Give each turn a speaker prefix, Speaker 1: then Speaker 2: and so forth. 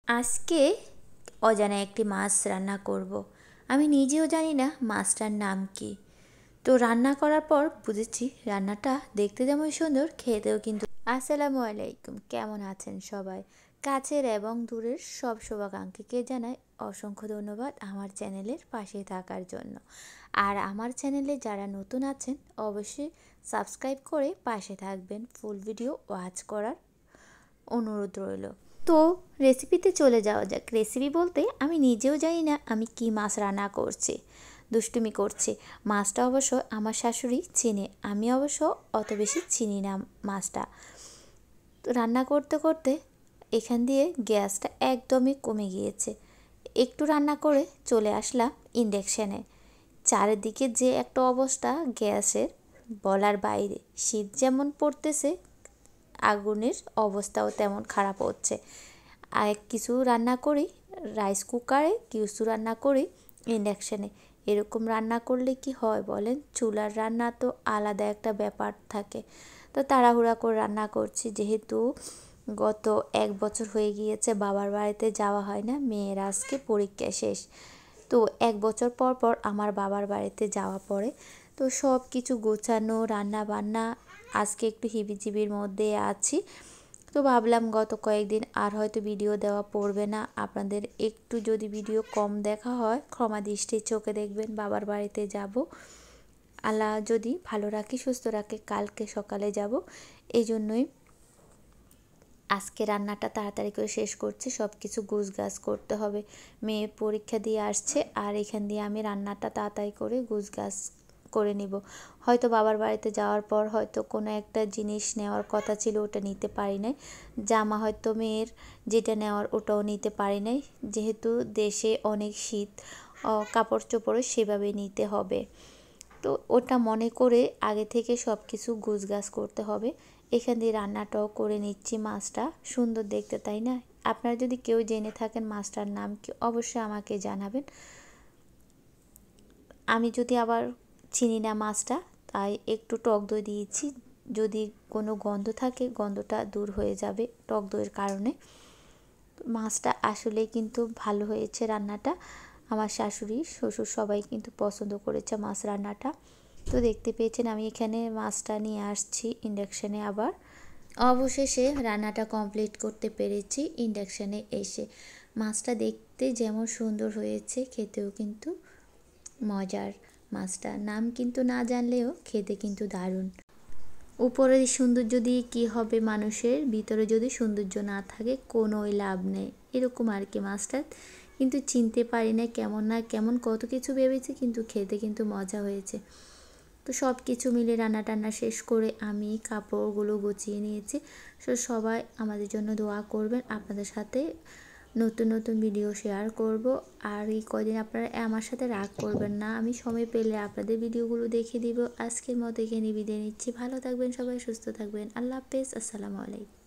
Speaker 1: আজকে অজানা একটি মাছ রান্না করব। আমি নিজেও জানি না মাছটার নাম কি। তো রান্না করার পর বুঝেছি রান্নাটা দেখতে যেমন সুন্দর, খেতেও কিন্তু। আসসালামু আলাইকুম, কেমন আছেন সবাই? কাছের এবং দূরের সব শুভাকাঙ্ক্ষীকে জানাই অসংখ্য ধন্যবাদ আমার চ্যানেলের পাশে থাকার জন্য। আর আমার চ্যানেলে যারা নতুন আছেন অবশ্যই সাবস্ক্রাইব করে পাশে থাকবেন, ফুল ভিডিও ওয়াচ করার অনুরোধ রইল। তো রেসিপিতে চলে যাওয়া যাক। রেসিপি বলতে আমি নিজেও জানি না আমি কি মাছ রান্না করছি, দুষ্টুমি করছি। মাছটা অবশ্য আমার শাশুড়ি চিনে, আমি অবশ্য অত বেশি চিনি না মাছটা। তো রান্না করতে করতে এখান দিয়ে গ্যাসটা একদমই কমে গিয়েছে। একটু রান্না করে চলে আসলাম ইন্ডাকশানে। চারিদিকে যে একটা অবস্থা গ্যাসের, বলার বাইরে। শীত যেমন পড়তেছে, আগুনের অবস্থাও তেমন খারাপ হচ্ছে। আর কিছু রান্না করি রাইস কুকারে, কিছু রান্না করি ইন্ডাকশানে। এরকম রান্না করলে কি হয় বলেন? চুলার রান্না তো আলাদা একটা ব্যাপার থাকে। তো তাড়াহুড়া করে রান্না করছি, যেহেতু গত 1 বছর হয়ে গিয়েছে বাবার বাড়িতে যাওয়া হয় না। মেয়ের আজকে পরীক্ষা শেষ। তো 1 বছর পর পর আমার বাবার বাড়িতে যাওয়া পড়ে। তো সব কিছু গোছানো, রান্না বান্না, আজকে একটু হিবিজিবির মধ্যে আছি। তো ভাবলাম গত কয়েকদিন আর হয়তো ভিডিও দেওয়া পড়বে না। আপনাদের একটু যদি ভিডিও কম দেখা হয় ক্ষমা দৃষ্টির চোখে দেখবেন। বাবার বাড়িতে যাব, আল্লাহ যদি ভালো রাখে সুস্থ রাখে কালকে সকালে যাব। এই জন্যই আজকে রান্নাটা তাড়াতাড়ি করে শেষ করছি। সব কিছু গুছগাছ করতে হবে। মেয়ে পরীক্ষা দিয়ে আসছে, আর এখান দিয়ে আমি রান্নাটা তাড়াতাড়ি করে গুছগাছ করে নিব। হয়তো বাবার বাড়িতে যাওয়ার পর হয়তো কোনো একটা জিনিস নেওয়ার কথা ছিল, ওটা নিতে পারি নাই। জামা হয়তো মেয়ের যেটা নেওয়ার ওটাও নিতে পারি নাই, যেহেতু দেশে অনেক শীত, কাপড় চোপড়ও সেভাবে নিতে হবে। তো ওটা মনে করে আগে থেকে সব কিছু গুছগাছ করতে হবে। এখান দিয়ে রান্নাটাও করে নিচ্ছি। মাছটা সুন্দর দেখতে, তাই না? আপনারা যদি কেউ জেনে থাকেন মাছটার নাম কি অবশ্যই আমাকে জানাবেন। আমি যদি আবার চিনি না মাছটা, তাই একটু টক দই দিয়েছি। যদি কোনো গন্ধ থাকে গন্ধটা দূর হয়ে যাবে টক দইয়ের কারণে। মাছটা আসলে কিন্তু ভালো হয়েছে রান্নাটা। আমার শাশুড়ি শ্বশুর সবাই কিন্তু পছন্দ করেছে মাছ রান্নাটা। তো দেখতে পেয়েছেন আমি এখানে মাছটা নিয়ে আসছি ইন্ডাকশানে। আবার অবশেষে রান্নাটা কমপ্লিট করতে পেরেছি ইন্ডাকশানে এসে। মাছটা দেখতে যেমন সুন্দর হয়েছে, খেতেও কিন্তু মজার। মাছটার নাম কিন্তু না জানলেও খেতে কিন্তু দারুণ। উপরের সৌন্দর্য দিয়ে কী হবে মানুষের, ভিতরে যদি সৌন্দর্য না থাকে কোনোই লাভ নেই, এরকম আর কি। মাছটা কিন্তু চিনতে পারি না, কেমন না কেমন কত কিছু ভেবেছি, কিন্তু খেতে কিন্তু মজা হয়েছে। তো সব কিছু মিলে রান্না টান্না শেষ করে আমি কাপড়গুলো গুছিয়ে নিয়েছি। তো সবাই আমাদের জন্য দোয়া করবেন। আপনাদের সাথে নতুন নতুন ভিডিও শেয়ার করব। আর এই কদিন আপনারা আমার সাথে রাগ করবেন না, আমি সময় পেলে আপনাদের ভিডিওগুলো দেখিয়ে দিব। আজকের মতো এখানে বিদায় নিচ্ছি। ভালো থাকবেন সবাই, সুস্থ থাকবেন। আল্লাহ হাফেজ, আসসালামু আলাইকুম।